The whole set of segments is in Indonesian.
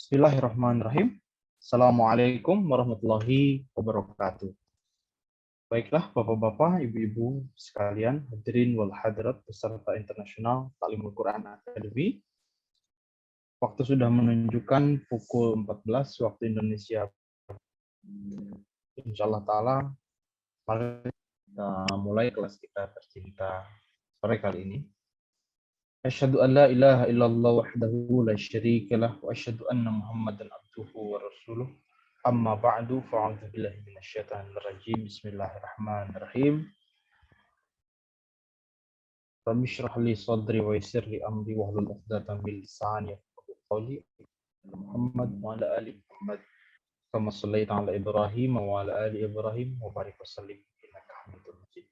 Bismillahirrahmanirrahim. Assalamualaikum warahmatullahi wabarakatuh. Baiklah Bapak-Bapak, Ibu-Ibu sekalian, hadirin wal hadirat peserta internasional Ta'limul Quran Academy. Waktu sudah menunjukkan pukul 14 waktu Indonesia. Insyaallah ta'ala, mari kita mulai kelas kita tercinta sore kali ini. Asyhadu an la ilaha illallah wahdahu la syarika lah wa asyhadu anna Muhammadan abduhu wa rasuluh. Amma ba'du fa'udzu billahi minasyaitonir rajim. Bismillahirrahmanirrahim. Rabbi shrah li sadri wa yassir li amri wahlul 'uqdatam min lisani yafqahu qawli. Muhammad wa ala ali Muhammad kama shallaita ala Ibrahim wa ala ali Ibrahim wa barik wa sallim innaka Hamidum Majid.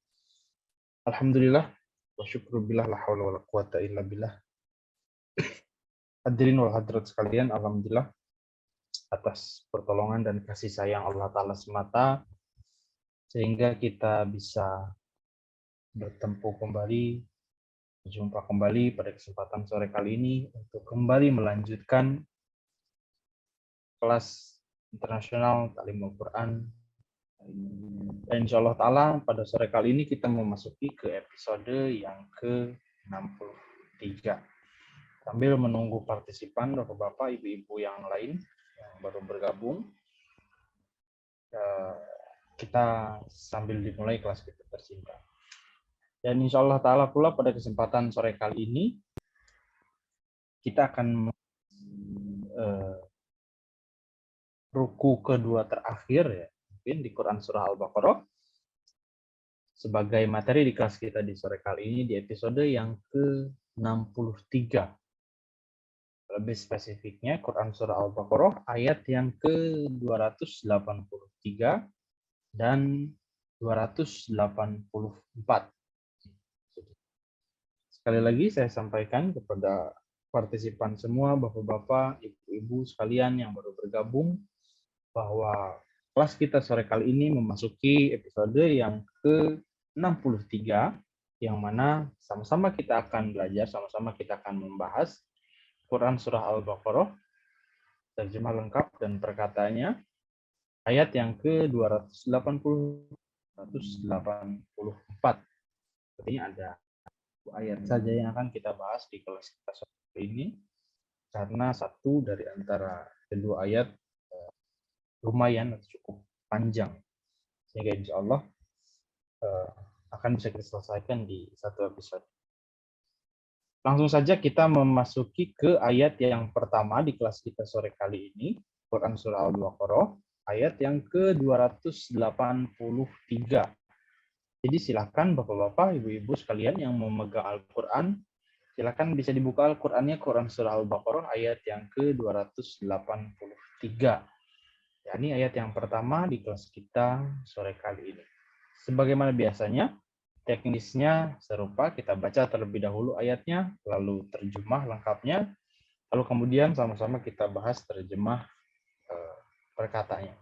Alhamdulillah wa syukru billah la haula wala quwata illa billah. Hadirin wal hadirat sekalian, alhamdulillah atas pertolongan dan kasih sayang Allah Ta'ala semata sehingga kita bisa bertemu kembali, berjumpa kembali pada kesempatan sore kali ini untuk kembali melanjutkan kelas internasional Ta'limul Quran. Dan insya Allah Ta'ala pada sore kali ini kita memasuki ke episode yang ke-63. Sambil menunggu partisipan Bapak-Bapak, Ibu-Ibu yang lain yang baru bergabung, kita sambil dimulai kelas kita tercinta. Dan insya Allah Ta'ala pula pada kesempatan sore kali ini kita akan ruku kedua terakhir ya, mungkin di Quran Surah Al-Baqarah sebagai materi di kelas kita di sore kali ini di episode yang ke-63. Lebih spesifiknya Quran Surah Al-Baqarah ayat yang ke-283 dan 284. Sekali lagi saya sampaikan kepada partisipan semua, Bapak-Bapak, Ibu-Ibu sekalian yang baru bergabung, bahwa kelas kita sore kali ini memasuki episode yang ke-63, yang mana sama-sama kita akan belajar, sama-sama kita akan membahas Quran Surah Al-Baqarah, terjemah lengkap dan perkataannya, ayat yang ke-284. Artinya ada ayat saja yang akan kita bahas di kelas kita sore ini, karena satu dari antara kedua ayat lumayan atau cukup panjang, sehingga insya Allah akan bisa kita selesaikan di satu episode. Langsung saja kita memasuki ke ayat yang pertama di kelas kita sore kali ini, Quran Surah Al-Baqarah, ayat yang ke-283. Jadi silakan Bapak-Bapak, Ibu-Ibu sekalian yang memegang Al-Quran, silakan bisa dibuka Al-Qurannya, Quran Surah Al-Baqarah ayat yang ke-283. Ya, ini ayat yang pertama di kelas kita sore kali ini. Sebagaimana biasanya, teknisnya serupa, kita baca terlebih dahulu ayatnya, lalu terjemah lengkapnya, lalu kemudian sama-sama kita bahas terjemah perkataannya.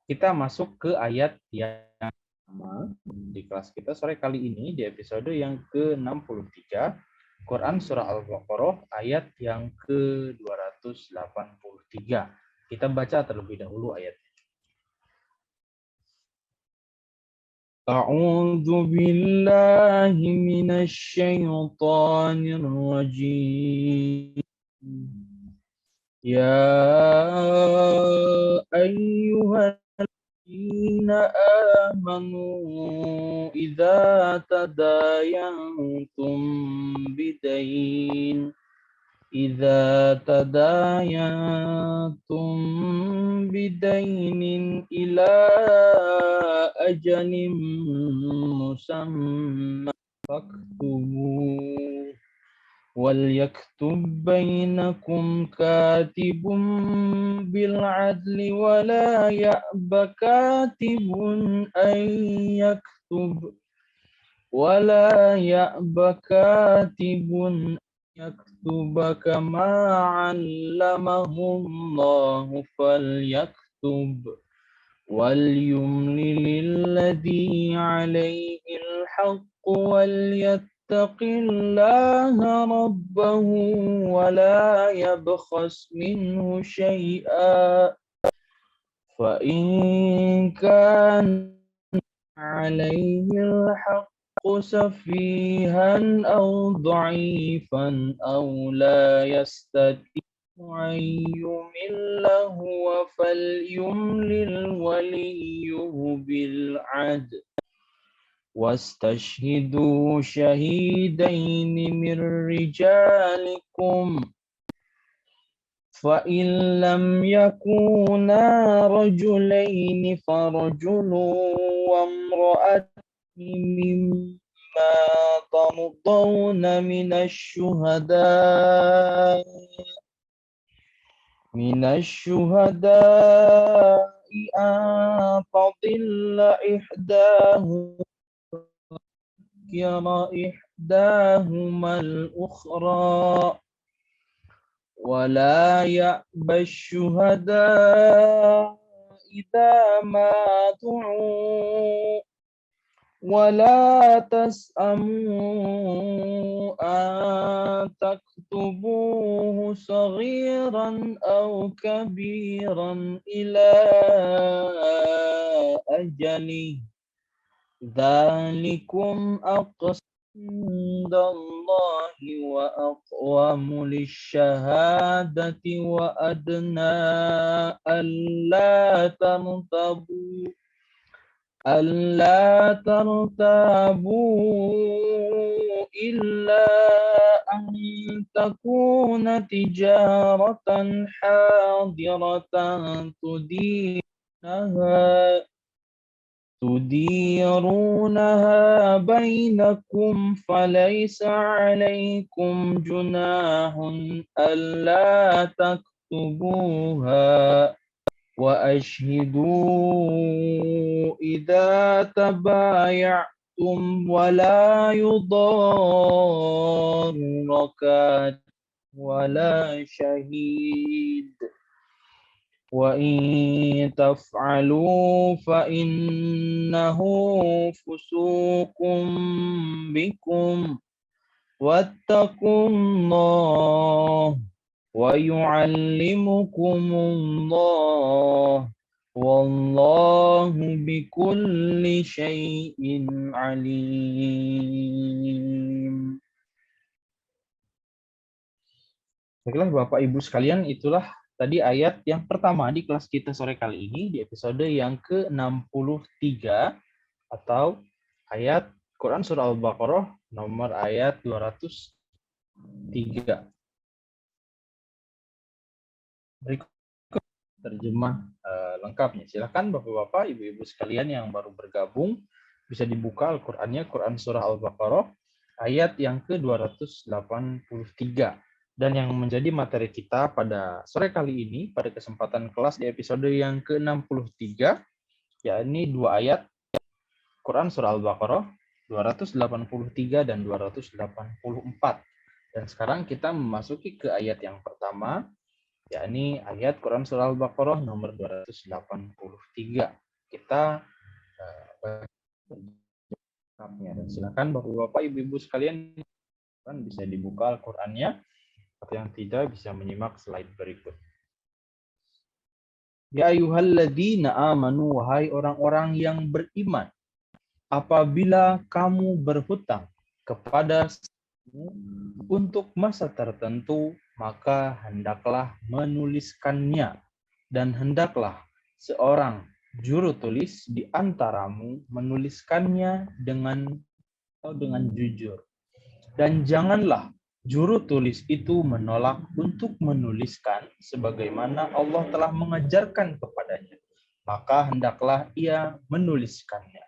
Kita masuk ke ayat yang pertama di kelas kita sore kali ini, di episode yang ke-63, Quran Surah Al-Baqarah ayat yang ke-283. Kita baca terlebih dahulu ayatnya. A'udzu billahi minasy syaithanir rajim. Ya ayyuhalladzina amanu idza tadayantum bidain ila ajalin musamma faktubuh wal yaktub bainakum katibun bil adli wa la ya'ba katibun an yaktub wa la ya'ba katibun yaktuba kama 'allamahu Allahu falyaktub wal yumlil ladzi 'alaihi al-haqq wal اتق الله ربه ولا يبخس منه شيئا فإن كان عليه الحق سفيها أو ضعيفا أو لا يستطيع أن يمل هو فليملل وليه بالعدل واستشهدوا شهيدين من رجالكم فإن لم يكونا رجلين فرجل وامرأة مما ترضون من الشهداء أن تضل إحداهما الأخرى ولا يأبى الشهداء إذا ما دعوا ولا تسأموا أن تكتبوه صغيرا أو كبيرا إلى أجله ذلكم أقسط عند الله وأقوم للشهادة وأدنى ألا ترتابوا إلا أن تكون تجارة حاضرة تديرونها بينكم فليس عليكم جناح ألا تكتبوها وأشهدوا إذا تبايعتم ولا يضار كاتب ولا شهيد وإن تفعلوا فإنه فسوق بكم واتقوا الله ويعلمكم الله والله بكل شيء عليم. Baiklah Bapak Ibu sekalian, itulah tadi ayat yang pertama di kelas kita sore kali ini di episode yang ke-63 atau ayat Quran Surah Al-Baqarah nomor ayat 203. Berikut terjemah lengkapnya. Silakan Bapak-Bapak, Ibu-Ibu sekalian yang baru bergabung bisa dibuka Al-Qur'annya, Quran Surah Al-Baqarah ayat yang ke-283. Dan yang menjadi materi kita pada sore kali ini, pada kesempatan kelas di episode yang ke-63, yakni dua ayat Quran Surah Al-Baqarah 283 dan 284. Dan sekarang kita memasuki ke ayat yang pertama, yakni ayat Quran Surah Al-Baqarah nomor 283. Kita dan silakan Bapak-Bapak, Ibu-Ibu sekalian bisa dibuka Al-Qur'annya. Atau yang tidak bisa menyimak slide berikut. Ya ayyuhalladzina amanu, wahai orang-orang yang beriman, apabila kamu berhutang kepada untuk masa tertentu, maka hendaklah menuliskannya dan hendaklah seorang juru tulis di antaramu menuliskannya dengan jujur. Dan janganlah juru tulis itu menolak untuk menuliskan sebagaimana Allah telah mengajarkan kepadanya. Maka hendaklah ia menuliskannya.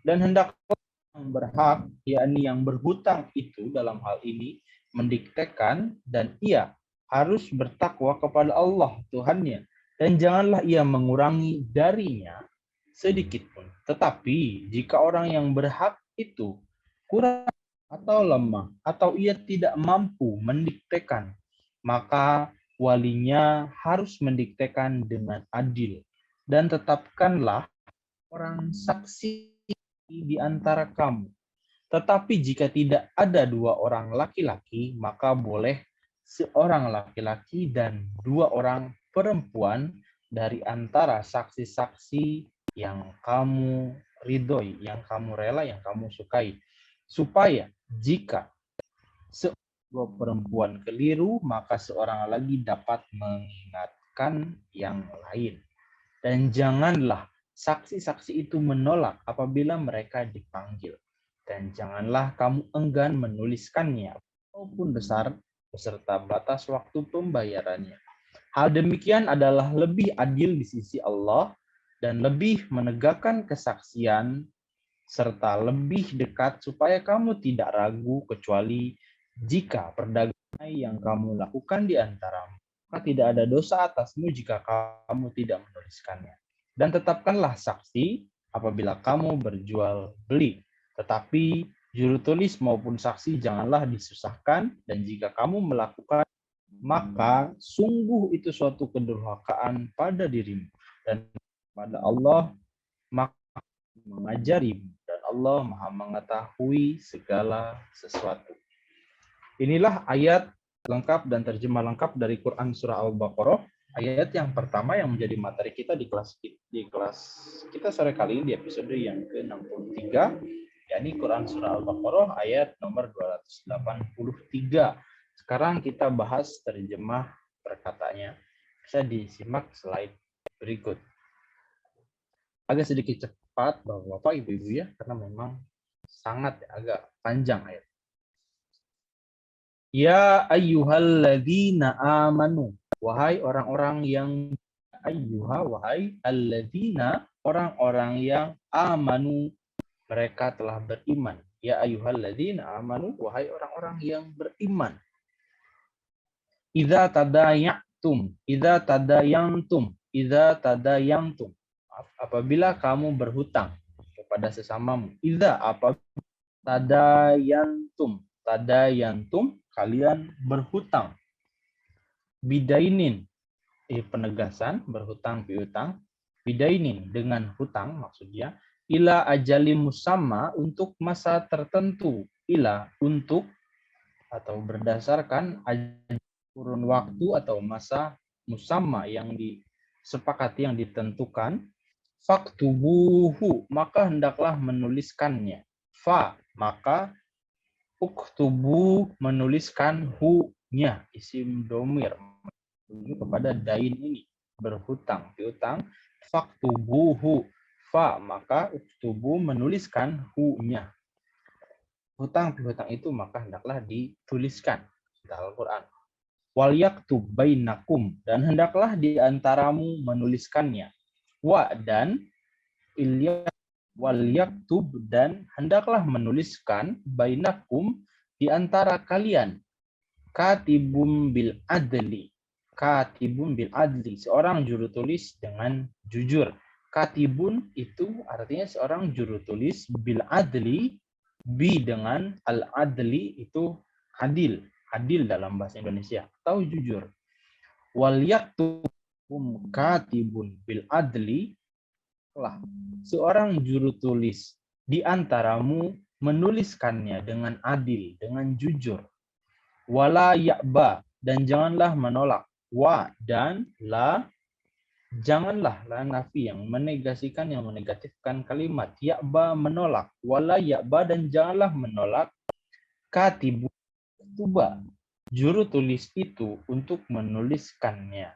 Dan hendaklah yang berhak, yakni yang berhutang itu dalam hal ini, mendiktekan dan ia harus bertakwa kepada Allah Tuhannya. Dan janganlah ia mengurangi darinya sedikit pun. Tetapi jika orang yang berhak itu kurang atau lemah, atau ia tidak mampu mendiktekan, maka walinya harus mendiktekan dengan adil. Dan tetapkanlah orang saksi di antara kamu. Tetapi jika tidak ada dua orang laki-laki, maka boleh seorang laki-laki dan dua orang perempuan dari antara saksi-saksi yang kamu ridhoi, yang kamu rela, yang kamu sukai. Supaya jika dua perempuan keliru, maka seorang lagi dapat mengingatkan yang lain. Dan janganlah saksi-saksi itu menolak apabila mereka dipanggil. Dan janganlah kamu enggan menuliskannya, walaupun besar, beserta batas waktu pembayarannya. Hal demikian adalah lebih adil di sisi Allah dan lebih menegakkan kesaksian serta lebih dekat supaya kamu tidak ragu kecuali jika perdagangan yang kamu lakukan di antaramu. Maka tidak ada dosa atasmu jika kamu tidak menuliskannya. Dan tetapkanlah saksi apabila kamu berjual beli. Tetapi juru tulis maupun saksi janganlah disusahkan, dan jika kamu melakukan maka sungguh itu suatu kedurhakaan pada dirimu dan pada Allah maka mengajarimu, dan Allah Maha mengetahui segala sesuatu. Inilah ayat lengkap dan terjemah lengkap dari Quran Surah Al-Baqarah. Ayat yang pertama yang menjadi materi kita di kelas kita sore kali ini di episode yang ke-63, yakni Quran Surah Al-Baqarah ayat nomor 283. Sekarang kita bahas terjemah perkataannya. Bisa disimak slide berikut. Agak sedikit cepat Bapak Ibu ya, karena memang sangat agak panjang ayat. Ya ayyuhalladzina amanu, wahai orang-orang yang wahai alladzina, orang-orang yang amanu, mereka telah beriman. Ya ayyuhalladzina amanu, wahai orang-orang yang beriman. Idza tadayantum, apabila kamu berhutang kepada sesamamu. Idza apa tadayantum, kalian berhutang. Bidainin, penegasan, berhutang piutang. Bidainin, dengan hutang maksudnya. Ila ajali musamma, untuk masa tertentu. Ila, untuk, atau berdasarkan kurun waktu atau masa musamma yang disepakati, yang ditentukan. Faktubuhu, maka hendaklah menuliskannya. Fa, maka uktubu, menuliskan hu-nya, isim domir kepada dain ini, berhutang piutang. Faktubuhu, fa, maka uktubu, menuliskan hu-nya, hutang piutang itu maka hendaklah dituliskan dalam Al-Quran. Wal yaktub bainakum, dan hendaklah di antaramu menuliskannya. Wa, dan wal yaktub, dan hendaklah menuliskan bainakum, di antara kalian, katibun bil adli, seorang juru tulis dengan jujur. Katibun itu artinya seorang juru tulis, bil adli, bi dengan al adli itu adil dalam bahasa Indonesia atau jujur. Wal yaktub katibun bil adli, seorang juru tulis di antaramu menuliskannya dengan adil, dengan jujur. Wala ya'ba, dan janganlah menolak. Wa, dan la, janganlah, la nafi yang menegasikan, yang menegatifkan kalimat. Ya'ba, menolak. Wala ya'ba, dan janganlah menolak. Katibu, juru tulis itu untuk menuliskannya.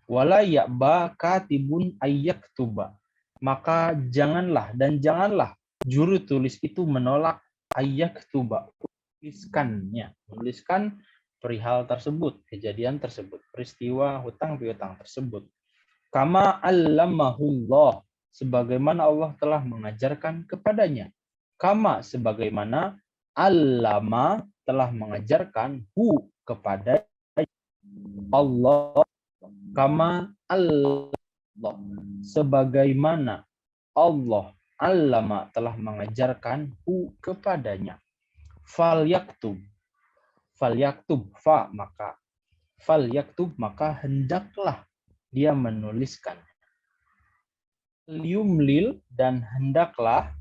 Wala ya'ba katibun ayyaktuba, maka janganlah, dan janganlah juru tulis itu menolak ayyaktuba, menuliskan perihal tersebut, kejadian tersebut, peristiwa hutang piutang tersebut. Kama allamahullah, sebagaimana Allah telah mengajarkan kepadanya. Kama, sebagaimana, allama, telah mengajarkan, hu, kepada Allah. Kama Allah, sebagaimana Allah, allama, telah mengajarkan, hu, kepadanya. Fal yaktub, fa, maka fal yaktub, maka hendaklah dia menuliskan. Yumlil, dan hendaklah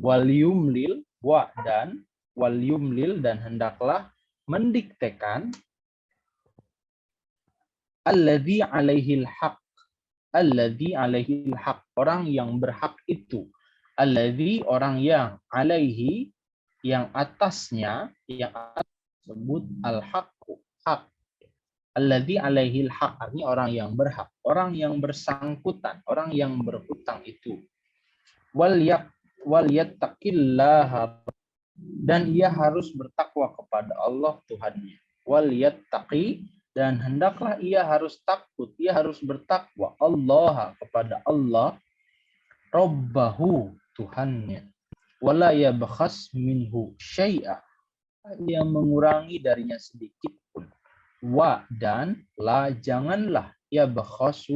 wal yumlil, Wa dan wal yumlil dan hendaklah mendiktekan alladzi alaihil haq. Alladzi alaihil haq, orang yang berhak itu. Alladzi, orang yang alaihi, yang atasnya, yang atas disebut al-haqqu, hak. Alladzi alaihil haq, artinya orang yang berhak, orang yang bersangkutan, orang yang berhutang itu. Wal yattaqillaha, dan ia harus bertakwa kepada Allah Tuhannya. Wal yattaqi, dan hendaklah ia harus takut, ia harus bertakwa Allah, kepada Allah, Rabbahu, Tuhannya. Wala yabkhas minhu syai'a, yang mengurangi darinya sedikit pun. Wa dan la, janganlah yabkhas,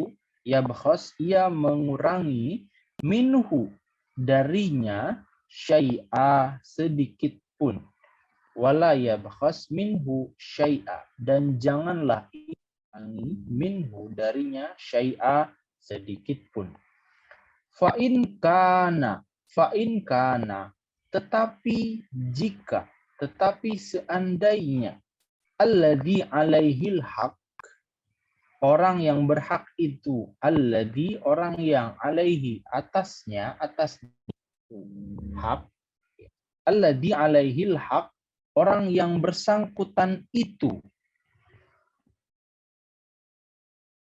ia mengurangi minhu darinya syai'a, sedikit pun. Wala yabkhas minhu syai'a, dan janganlah mengurangi minhu darinya syai'a, sedikit pun. Fa in kana, tetapi jika, tetapi seandainya, alladzi alaihil haq, orang yang berhak itu, alladzi, orang yang alaihi, atasnya, atas hak, alladzi alaihil haq, orang yang bersangkutan itu,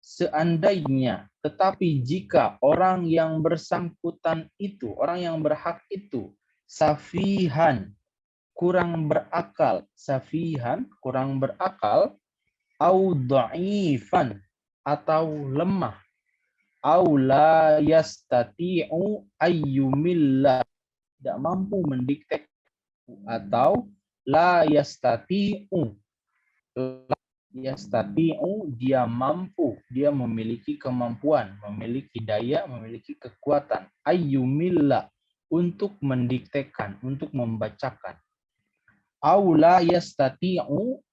seandainya, tetapi jika orang yang bersangkutan itu, orang yang berhak itu, safihan, kurang berakal, safihan, kurang berakal, au dha'ifan, atau lemah, au la yastati'u ayyumillah, tidak mampu mendikte, atau la yastati'u, dia mampu, dia memiliki kemampuan, memiliki daya, memiliki kekuatan, ayyumillah, untuk mendiktekan, untuk membacakan. Au la yastati'u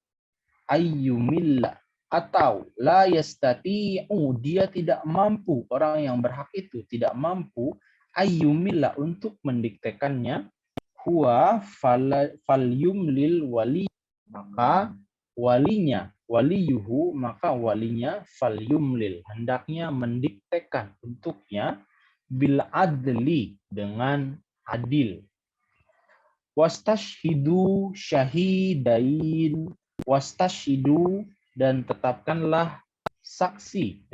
ayyumillah, atau la yastati'u, dia tidak mampu, orang yang berhak itu tidak mampu, ayyumillah, untuk mendiktekannya, huwa falyumlil wali, maka walinya, waliyuhu, maka walinya, falyumlil, hendaknya mendiktekan untuknya, bil adli, dengan adil. Wastashhidu syahidain, wastashhidu, dan tetapkanlah saksi,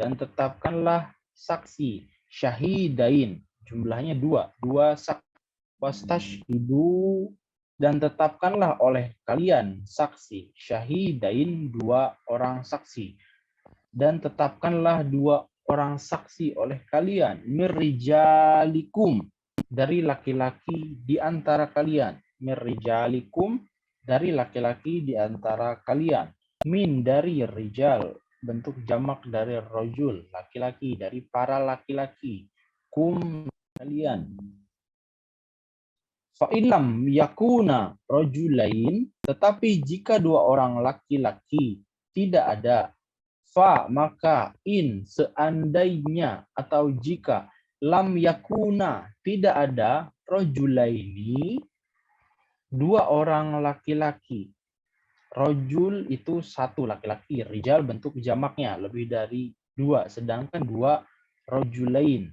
syahidain, jumlahnya dua saksi. Wastashhidu, dan tetapkanlah oleh kalian saksi, syahidain, dua orang saksi, dan tetapkanlah dua orang saksi oleh kalian, mirrijalikum, dari laki-laki di antara kalian, mirrijalikum, dari laki-laki di antara kalian, min, dari rijal, bentuk jamak dari rajul, laki-laki, dari para laki-laki, kum, kalian. Fa'ilam yakuna rajulain, tetapi jika dua orang laki-laki tidak ada, fa, maka, in, seandainya, atau jika, lam yakuna, tidak ada, rajulaini, dua orang laki-laki. Rajul itu satu laki-laki, rijal bentuk jamaknya lebih dari dua, sedangkan dua rajulain.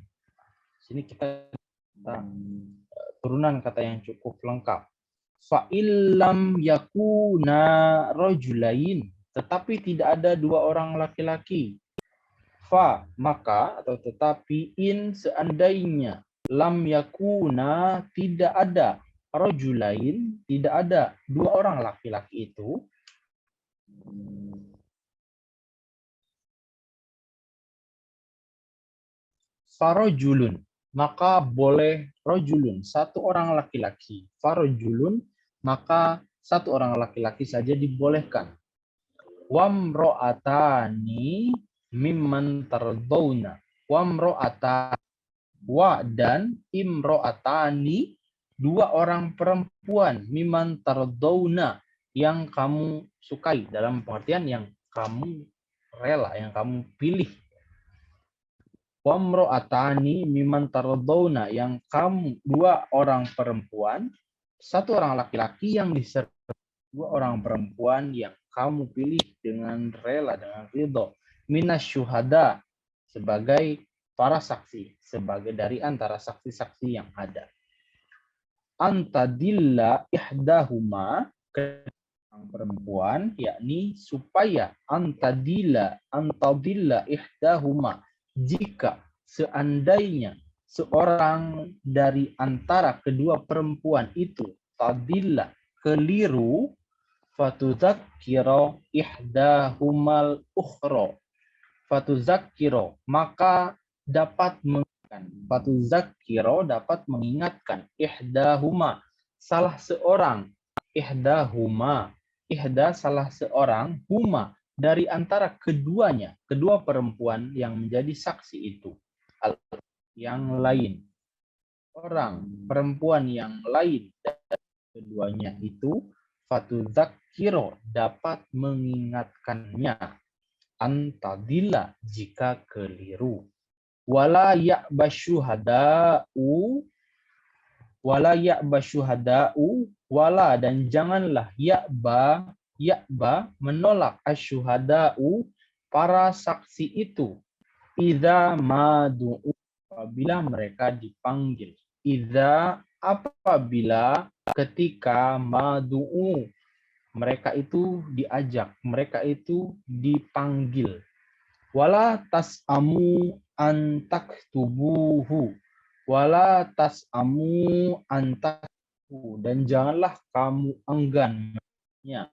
Sini kita turunan kata yang cukup lengkap. Fa'illam yakuna rajulain, tetapi tidak ada dua orang laki-laki. Fa, maka, atau tetapi, in, seandainya, lam yakuna, tidak ada, rajulain, tidak ada dua orang laki-laki itu, farajulun, maka boleh rajulun, satu orang laki-laki. Farajulun, maka satu orang laki-laki saja dibolehkan. Wamro'atani mimman tardawna. Wamro'ata, wa, dan imro'atani, dua orang perempuan, mimman tardawna, yang kamu sukai, dalam pengertian yang kamu rela, yang kamu pilih. Wamro'atani mimman tardawna, yang kamu, dua orang perempuan, satu orang laki-laki yang disertai dua orang perempuan yang kamu pilih dengan rela, dengan ridho, minas syuhada, sebagai para saksi, sebagai dari antara saksi-saksi yang ada. Antadilla ihdahuma, perempuan, yakni supaya antadilla ihdahuma, jika seandainya seorang dari antara kedua perempuan itu tadilla, keliru, fatudzakkira ihdahumal ukhra, fatudzakkira, maka dapat mengingatkan, fatudzakkira, dapat mengingatkan, ihdahuma, salah seorang, ihdahuma, ihda, salah seorang, huma, dari antara keduanya, kedua perempuan yang menjadi saksi itu, yang lain, orang perempuan yang lain dari keduanya itu, fatudzakkira, dapat mengingatkannya, antadilla, jika keliru. Wala ya'basyuhada'u, wala, dan janganlah ya'ba menolak asyuhada'u, para saksi itu, idza madu'u, apabila mereka dipanggil, idza, apabila, ketika, madu'u, mereka itu diajak, mereka itu dipanggil. Wala tas'amu an taktubuhu, wala tas'amu an taktubuhu, dan janganlah kamu enggannya.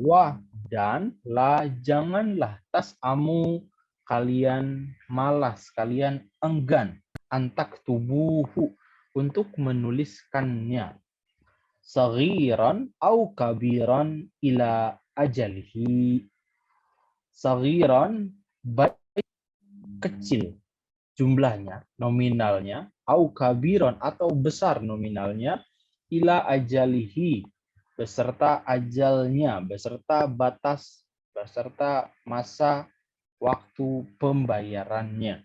Wah, dan la, janganlah, tas'amu, kalian malas, kalian enggan, an taktubuhu, untuk menuliskannya, saghiran au kabiran ila ajalihi, saghiran, baik kecil jumlahnya, nominalnya, au kabiran, atau besar nominalnya, ila ajalihi, beserta ajalnya, beserta batas, beserta masa waktu pembayarannya.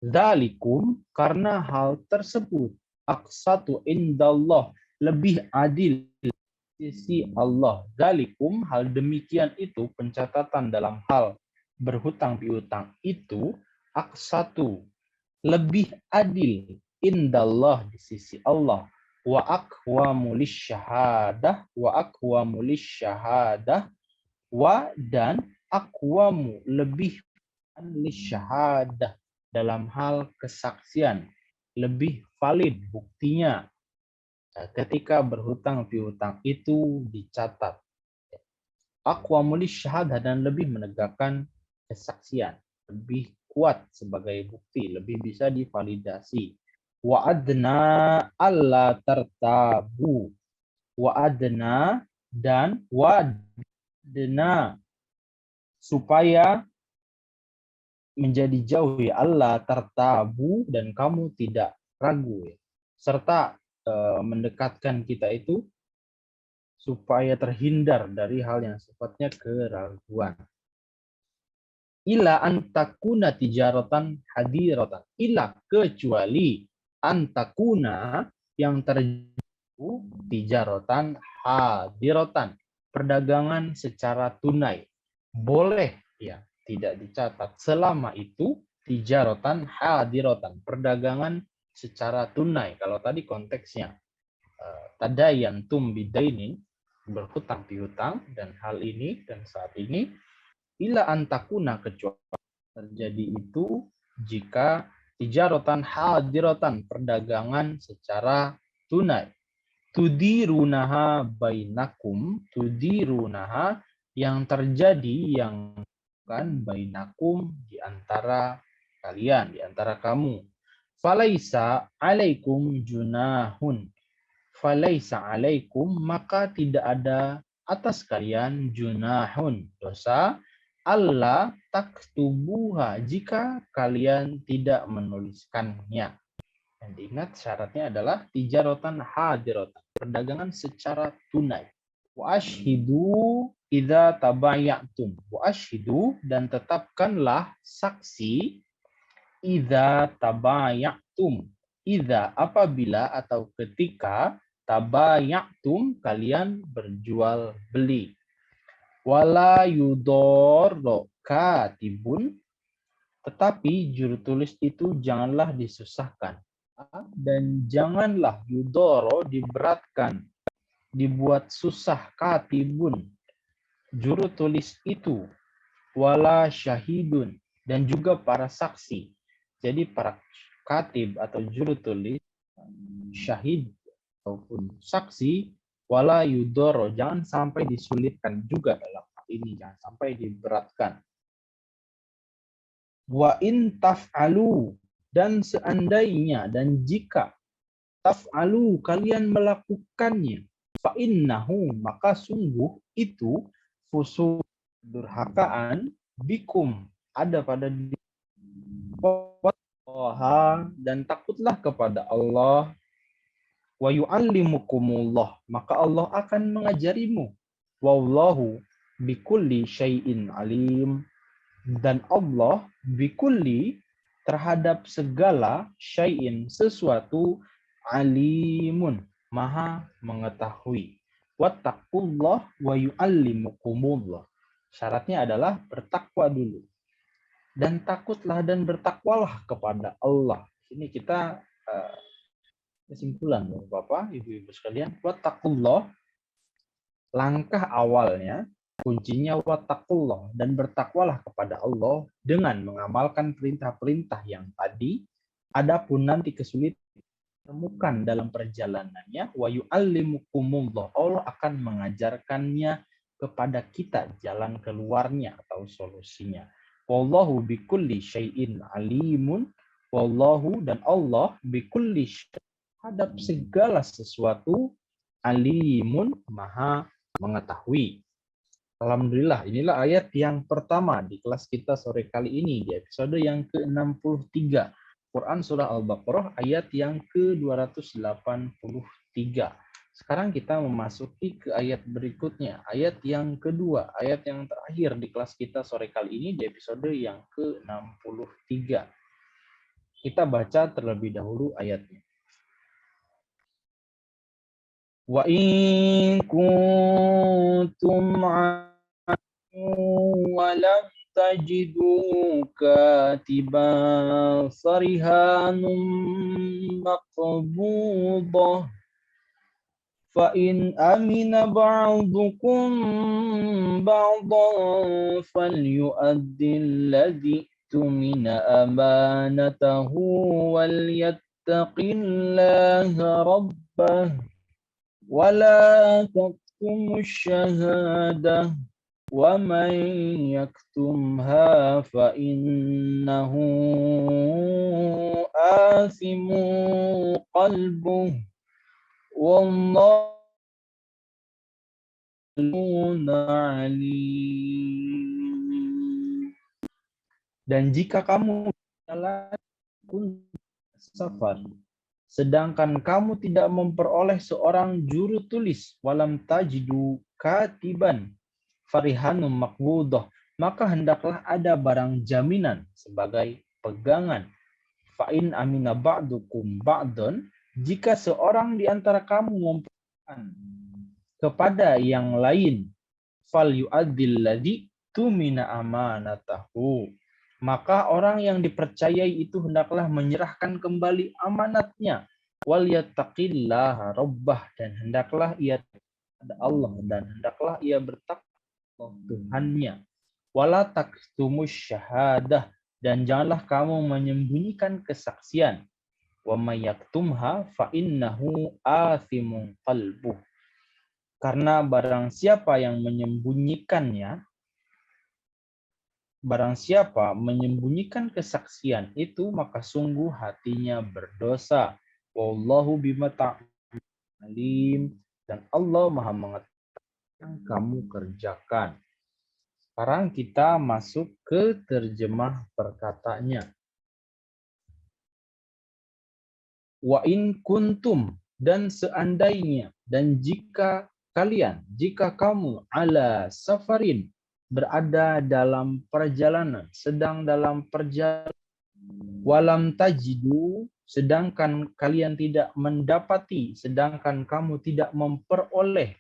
Dzalikum, karena hal tersebut, aqsatu indallah, lebih adil sisi Allah. Dzalikum, hal demikian itu, pencatatan dalam hal berhutang piutang itu, aqsatu, lebih adil, indallah, di sisi Allah, wa aqwamu lisyahadah, wa aqwamu lisyahadah, wa, dan aqwamu, lebih lisyahadah, dalam hal kesaksian, lebih valid buktinya ketika berhutang piutang itu dicatat. Aqwamu lisyahadah, dan lebih menegakkan kesaksian, lebih kuat sebagai bukti, lebih bisa divalidasi. Wa adna alla tartabu, wa adna, dan wa adna, supaya menjadi jauh, ya Allah, tartabu, dan kamu tidak ragu, ya. Serta mendekatkan kita itu supaya terhindar dari hal yang sifatnya keraguan. Ila antakuna tijaratan hadiratan, ila, kecuali, antakuna, yang terjadi, tijaratan hadiratan, perdagangan secara tunai, boleh, ya, tidak dicatat, selama itu tijaratan hadiratan, perdagangan secara tunai. Kalau tadi konteksnya tadayantum bidainin, berhutang piutang, dan hal ini dan saat ini, ila antakuna, kecuali terjadi itu jika tijaratan hadiratan, perdagangan secara tunai, tudirunaha bainakum, tudirunaha, yang terjadi, yang kan, bainakum, di antara kalian, di antara kamu. Falaisa alaikum junahun, falaisa alaikum, maka tidak ada atas kalian, junahun, dosa, Allah taktubuha, jika kalian tidak menuliskannya. Dan diingat syaratnya adalah tijaratan hadiratan, perdagangan secara tunai. Wa ashhidu idza tabayatum, wa ashhidu, dan tetapkanlah saksi, idza tabayatum, idza apabila atau ketika tabayatum kalian berjual beli. Wala yudorro katibun, tetapi juru tulis itu janganlah disusahkan. Dan janganlah yudoro diberatkan, dibuat susah katibun, juru tulis itu. Wala syahidun, dan juga para saksi. Jadi para katib atau juru tulis, syahid ataupun saksi, wala yudoro, jangan sampai disulitkan juga dalam hal ini, jangan sampai diberatkan. Wa in taf'alu, dan seandainya dan jika taf'alu kalian melakukannya, fa innahu, maka sungguh itu fusuq, durhakaan, bikum, ada pada diri. Dan takutlah kepada Allah. Wa yu'allimukumullah, maka Allah akan mengajarimu. Wallahu bikulli syai'in alim, dan Allah bikulli, terhadap segala, syai'in, sesuatu, alimun, maha mengetahui. Wattaqullah wa yu'allimukumullah, syaratnya adalah bertakwa dulu. Dan takutlah dan bertakwalah kepada Allah. Ini kita kesimpulan Bapak, Ibu-ibu sekalian. Wattaqullah, langkah awalnya, kuncinya wattaqullah, dan bertakwalah kepada Allah dengan mengamalkan perintah-perintah yang tadi. Adapun nanti kesulitan temukan dalam perjalanannya, wa yu'allimukumullah, Allah akan mengajarkannya kepada kita jalan keluarnya atau solusinya. Wallahu bikulli syai'in alimun, wallahu, dan Allah, bikulli syai'in, terhadap segala sesuatu, alimun, maha mengetahui. Alhamdulillah, inilah ayat yang pertama di kelas kita sore kali ini, di episode yang ke-63. Quran Surah Al-Baqarah ayat yang ke-283. Sekarang kita memasuki ke ayat berikutnya, ayat yang kedua, ayat yang terakhir di kelas kita sore kali ini, di episode yang ke-63. Kita baca terlebih dahulu ayatnya. Wa in kuntum wa lam tajidu katiban farihanum maqbudah fa in amina ba'dukum ba'dan falyu'addi alladhi tumina amanatahu wal yattaqillaha rabbah wala taktumu syahada wa man yaktumha fa innahu athimu qalbuh wallahu alim. Dan jika kamu jalan safar, sedangkan kamu tidak memperoleh seorang juru tulis, walam tajidu katiban farihanum maqbudah, maka hendaklah ada barang jaminan sebagai pegangan. Fa'in amina ba'dukum ba'don, jika seorang di antara kamu memperoleh kepada yang lain, fal yu'addil ladzi tumina amanatahu, maka orang yang dipercayai itu hendaklah menyerahkan kembali amanatnya. Wal yattaqillaha rabbah, dan hendaklah ia kepada Allah, dan hendaklah ia bertakwa Tuhannya. Wala taktumus syahadah, dan janganlah kamu menyembunyikan kesaksian. Wa may yaktumha fa innahu athimun qalbuh, karena barang siapa yang menyembunyikannya, barang siapa menyembunyikan kesaksian itu, maka sungguh hatinya berdosa. Wallahu bima ta'malim, dan Allah Maha mengetahui yang kamu kerjakan. Sekarang kita masuk ke terjemah perkataannya. Wa in kuntum, dan seandainya, dan jika kalian, jika kamu, ala safarin, berada dalam perjalanan, sedang dalam perjalanan, walam tajidu, sedangkan kalian tidak mendapati, sedangkan kamu tidak memperoleh,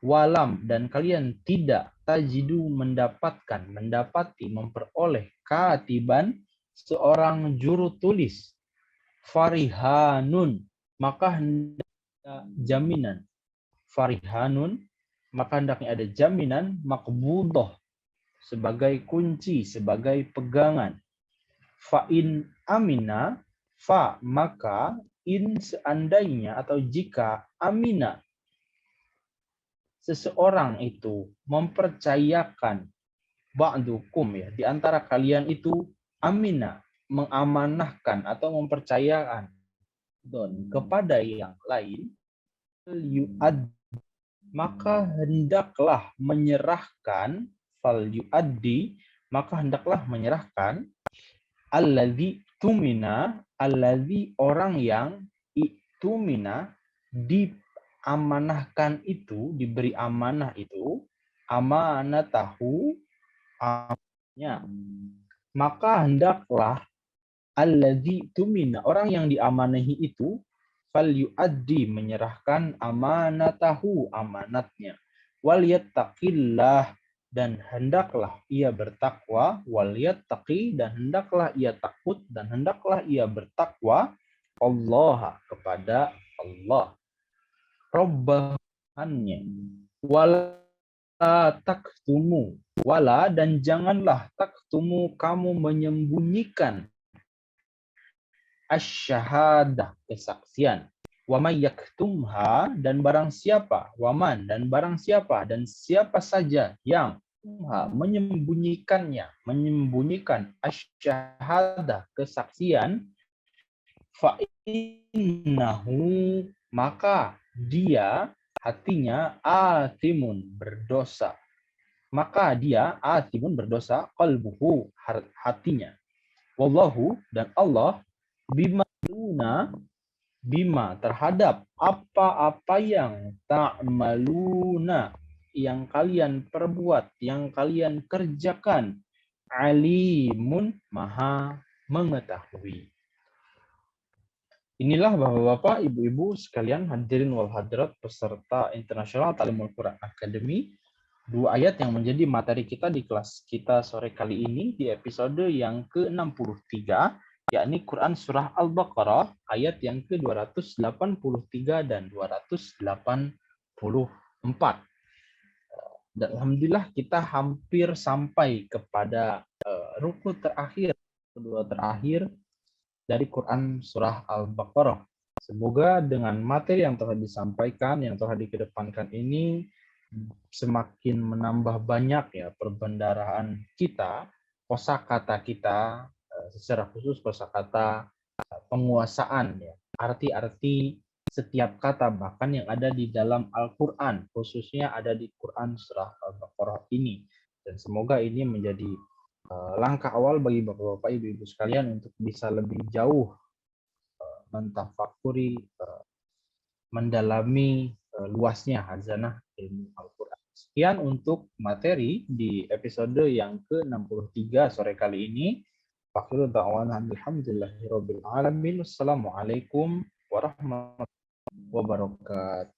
walam, dan kalian tidak tajidu mendapati, memperoleh, katiban, seorang juru tulis, farihanun, maka hendaknya jaminan, farihanun, maka hendaknya ada jaminan, makbudoh, sebagai kunci, sebagai pegangan. Fa'in amina, fa, maka, in, seandainya atau jika, amina, seseorang itu mempercayakan, ba'dukum, ya, di antara kalian itu, amina, mengamanahkan atau mempercayakan kepada yang lain, yu'ad, maka hendaklah menyerahkan, fal yu'addi, maka hendaklah menyerahkan, alladzi tumina, alladzi, orang yang itumina, diamanahkan itu, diberi amanah itu, amanatahu, amanahnya, maka hendaklah alladzi tumina, orang yang diamanahi itu, fal yu'addi, menyerahkan amanatahu, amanatnya, wal yattaqillah, dan hendaklah ia bertakwa, wal yattaqi, dan hendaklah ia takut, dan hendaklah ia bertakwa, Allah, kepada Allah, Rabbahannya, wala taktumu, wala, dan janganlah, taktumu, kamu menyembunyikan, asyahadah, kesaksian, wa may yaktumha, dan barang siapa, waman, dan barang siapa, dan siapa saja yang menyembunyikannya, menyembunyikan asyahadah, kesaksian, fa innahu, maka dia, hatinya, atimun, berdosa, maka dia, atimun, berdosa, qalbuhu, hatinya, wallahu, dan Allah, bima, bima, terhadap apa-apa yang ta'maluna, yang kalian perbuat, yang kalian kerjakan, alimun, maha mengetahui. Inilah Bapak-bapak, Ibu-ibu sekalian, hadirin wal hadirat peserta International Ta'limul Quran Academy, 2 ayat yang menjadi materi kita di kelas kita sore kali ini di episode yang ke-63, yakni Quran Surah Al-Baqarah ayat yang ke-283 dan 284. Dan alhamdulillah kita hampir sampai kepada ruku terakhir, kedua terakhir dari Quran Surah Al-Baqarah. Semoga dengan materi yang telah disampaikan, yang telah dikedepankan ini, semakin menambah banyak ya perbendaharaan kita, kosakata kita, secara khusus kosakata penguasaan ya, arti-arti setiap kata bahkan yang ada di dalam Al-Qur'an, khususnya ada di Quran Surah Al-Baqarah ini. Dan semoga ini menjadi langkah awal bagi Bapak-bapak, Ibu-ibu sekalian untuk bisa lebih jauh mentafakuri, mendalami luasnya hazanah ilmu Al-Quran. Sekian untuk materi di episode yang ke-63 sore kali ini. Fakhiru da'wana alhamdulillahirabbil alamin. Wassalamualaikum warahmatullahi wabarakatuh.